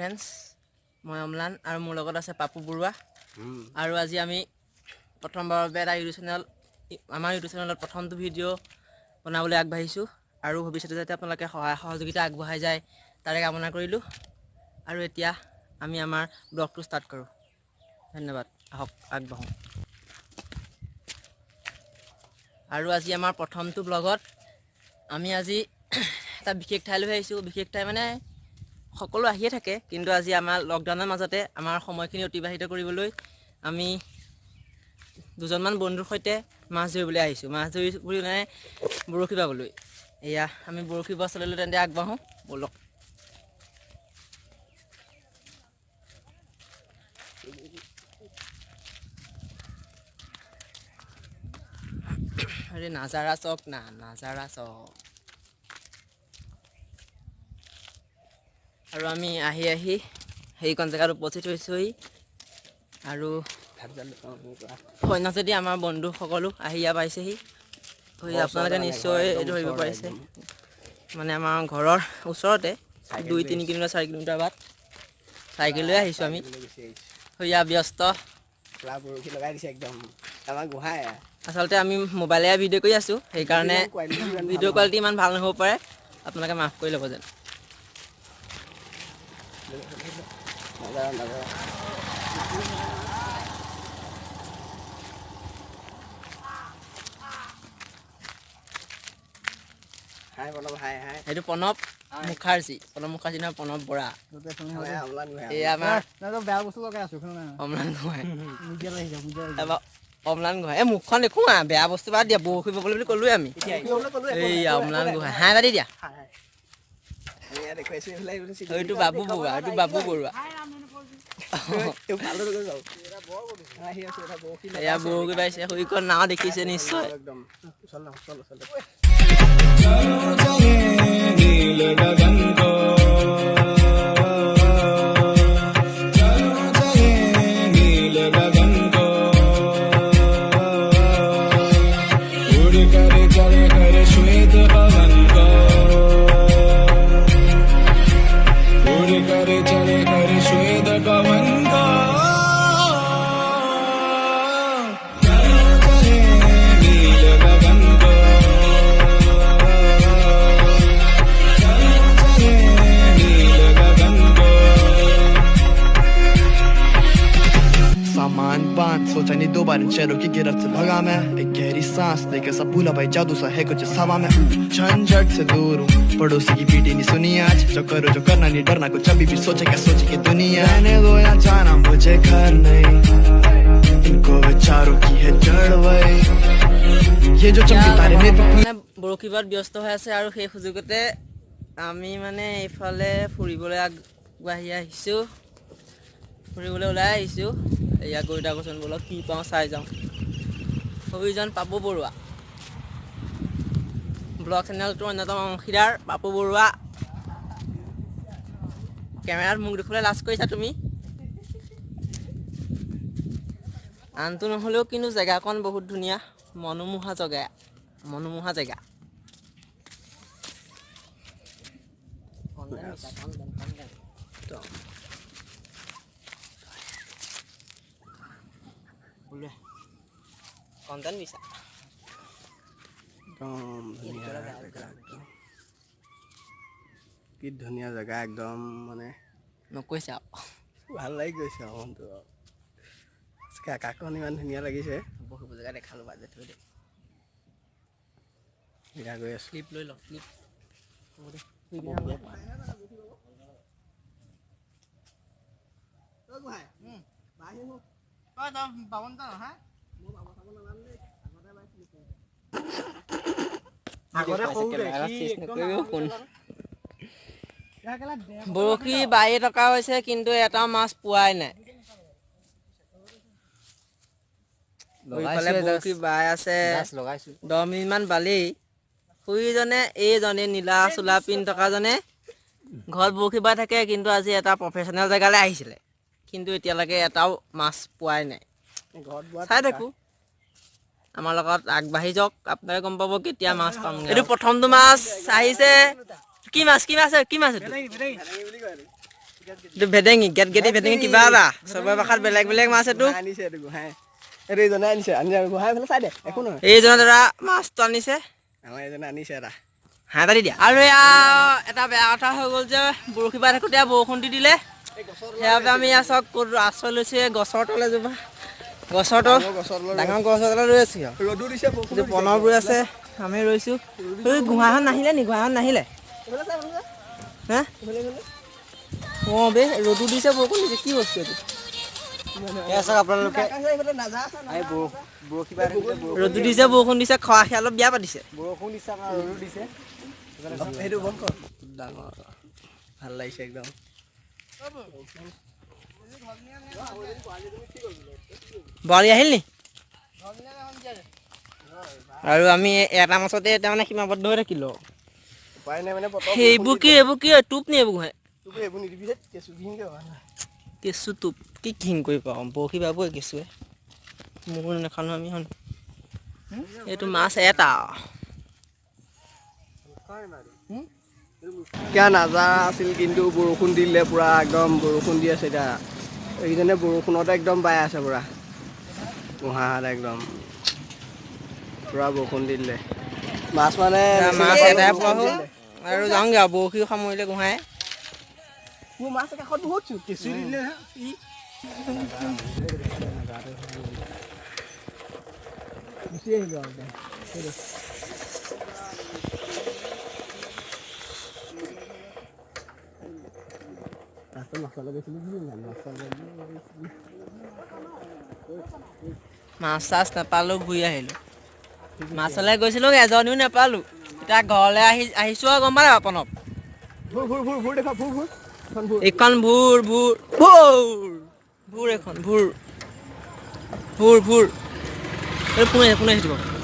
Friends, মই অমলান আৰু মোৰ লগত আছে পাপু বৰুৱা। আৰু আজি আমি প্ৰথমবাৰৰ বাবে এটা আমাৰ ইউটিউব চেনেলত প্ৰথমটো ভিডিঅ' বনাবলৈ আগবাঢ়িছোঁ আৰু ভৱিষ্যতে যাতে আপোনালোকে সহায় সহযোগিতা আগবঢ়াই যায় তাৰে কামনা কৰিলোঁ। আৰু এতিয়া আমি আমাৰ ব্লগটো ষ্টাৰ্ট কৰোঁ। ধন্যবাদ, আহক আগবাঢ়োঁ। আৰু আজি আমাৰ প্ৰথমটো ব্লগত আমি আজি এটা বিশেষ ঠাইলৈ আহিছোঁ। বিশেষ ঠাই মানে সকলো আহিয়ে থাকে, কিন্তু আজি আমাৰ লকডাউনৰ মাজতে আমাৰ সময়খিনি অতিবাহিত কৰিবলৈ আমি দুজনমান বন্ধুৰ সৈতে মাছ ধৰিবলৈ আহিছোঁ। মাছ ধৰি মানে বৰশী বাবলৈ। এয়া আমি বৰশী বোৱা স্থলীলৈ তেন্তে আগবাঢ়োঁ, ব'লক। আৰে নাজাৰা চক না, নাজাৰা চক। আৰু আমি আহি সেইখন জেগাত উপস্থিত হৈছোঁহি। আৰু সন্যাসেদি আমাৰ বন্ধুসকলো আহি ইয়াত পাইছেহি। আপোনালোকে নিশ্চয় ধৰিব পাৰিছে, মানে আমাৰ ঘৰৰ ওচৰতে 2-3 কিলোমিটাৰ 4 কিলোমিটাৰ বাট চাইকেল লৈ আহিছোঁ আমি। সেয়া ব্যস্ত আচলতে আমি মোবাইলেৰে ভিডিঅ' কৰি আছোঁ, সেইকাৰণে ভিডিঅ' কোৱালিটি ইমান ভাল নহ'ব পাৰে, আপোনালোকে মাফ কৰি ল'ব যেন। এইটো প্ৰণৱ মুখাৰ্জী, নহয় প্ৰণৱ বৰা। এয়া আমাৰ অমলান গোহাঁই। অমলান গোহাঁই এই মুখখন দেখোঁ বেয়া বস্তু বাদ দিয়া, বৰশী বাবলৈ বুলি ক'লোৱে আমি। এইয়া অমলান গোহাঁই, হাই বাদি দিয়া। এইটো বাবু বৰুৱা, এইটো বাবু বৰুৱা। এয়া বৰশী বাইছে, সৈকত নাও দেখিছে নিশ্চয়। सोचा नहीं दो बार इन शहरों की गिरफ्त से भगा मैं, एक गहरी सांस लेकर सब भूला भाई जादू सा है कुछ इस हवा में। झंझट से दूर हूँ, पड़ोसी की पीटी नहीं सुनी आज, जो करो जो करना नहीं डरना, कुछ अभी भी सोचे क्या सोचे की दुनिया। रहने दो या जाना मुझे घर नहीं, इनको विचारों की है जड़ वही, ये जो चमकी तारे में বৰশী বাত ব্যস্ত হৈ আছে। আৰু সেই সুযোগতে আমি মানে এইফালে ফুৰিবলৈ আগবাঢ়ি আহিছোঁ, ফুৰিবলৈ ওলাই আহিছোঁ। এয়া গৈ থাকোঁচোন, ব'লক কি পাওঁ চাই যাওঁ। সৌজন পাপু বৰুৱা, ব্লগ চেনেলটোৰ অন্যতম অংশীদাৰ পাপু বৰুৱা। কেমেৰাত মুখ দেখিবলৈ লাজ কৰিছা তুমি। আনটো নহ'লেও কিন্তু জেগাকণ বহুত ধুনীয়া, মনোমোহা জেগা। কণ্টেণ্ট বিচাৰ কি ধুনীয়া জেগা একদম, মানে নকৈছে আৰু ভাল লাগি গৈছে মনটো। আকাশখন ইমান ধুনীয়া লাগিছে। বহুত জেগা দেখালোঁ বাজে থৈ দে। এতিয়া গৈ আছোঁ। ক্লিপ লৈ লওঁ, ক্লিপ বৰশী বাই থকা হৈছে, কিন্তু এটা মাছ পোৱাই নাই। বৰশী বাই আছে 10 মিনিটমান বালেই। খুৰীজনে এইজনে নীলা চোলা পিন্ধি থকাজনে ঘৰত বৰশী বাই থাকে, কিন্তু আজি এটা প্ৰফেচনেল জেগালৈ আহিছিলে, কিন্তু এতিয়ালৈকে এটাও মাছ পোৱাই নাই। চাই থাকোঁ, আমাৰ লগত আগবাঢ়ি যাওক, আপোনালোকে গম পাব কেতিয়া মাছ পাম। এইটো প্ৰথমটো মাছ আহিছে। কি মাছ এইটো ভেদেঙি ভেদেঙি কিবা এটা চবৰে ভাষাত বেলেগ বেলেগ মাছ এইটো আনিছে এইটো গোহাঁই এইটো এইজনে আনিছে গোহাঁই ফালে চাই দে একো নহয় এইজনে দাদা মাছটো আনিছে আমাৰ এইজনে আনিছে এটা হাঁহ এটা দি দিয়া আৰু এয়া এটা বেয়া কথা হৈ গ'ল যে বৰশী বাই থাকোঁতে বৰষুণ দি দিলে সেইবাবে আমি ইয়াত চব ক'ত আশ্ৰয় লৈছোঁ গছৰ তলে জোপা গছৰ তল ডাঙৰ গছৰ তলত ৰৈ আছোঁ ৰ'দো দিছে এইটো বনৰ ৰৈ আছে আমি ৰৈছোঁ এই গুহাঁখন নাহিলে নি গুহাঁখন নাহিলে হা অঁ বে ৰ'দো দিছে বৰষুণ দিছে কি বস্তু এইটো আপোনালোকে ৰ'দো দিছে বৰষুণ দিছে খৰা খেয়ালত বিয়া পাতিছে বৰষুণ দিছে আমাৰ ৰ'দো দিছে সেইটো বন্ধ কৰ ডাঙৰ ভাল লাগিছে একদম বৰালি আহিল নি আৰু আমি এটা মাছতে এতিয়া মানে সীমাবদ্ধ হৈ থাকিলোঁ উপায় নাই মানে এইবোৰ কি টোপ নি এইবোৰ গোহাঁই এইবোৰ নিদিবি কেঁচু ঘিনকৈ কেঁচু টোপ কি ঘিং কৰি পাওঁ বৰশী বাবুৱে কেঁচুৱে মোৰ নাখানো আমি এখন এইটো মাছ এটা কিয় নাজা আছিল কিন্তু বৰষুণ দিলে পূৰা একদম বৰষুণ দি আছে এতিয়া এইকেইজনে বৰষুণতে একদম বাই আছে পূৰা গোহাঁত একদম পূৰা বৰষুণ দি দিলে মাছ মানে মাছ এটাই পোৱা হ'ল আৰু যাওঁগৈ আৰু বৰশী সামৰিলে গোহাঁই মোৰ মাছ কাষত বহুত কেঁচু দিলে গুচি আহিলোঁ আৰু মাছ চাছ নাপালোঁ ঘূৰি আহিলোঁ মাছলৈ গৈছিলোঁ এজনীও নাপালোঁ এতিয়া ঘৰলৈ আহিছোঁ আৰু গম পালে প্ৰণৱ এইখন ভূৰ এইখন ভূৰ এইটো পোনে আহিব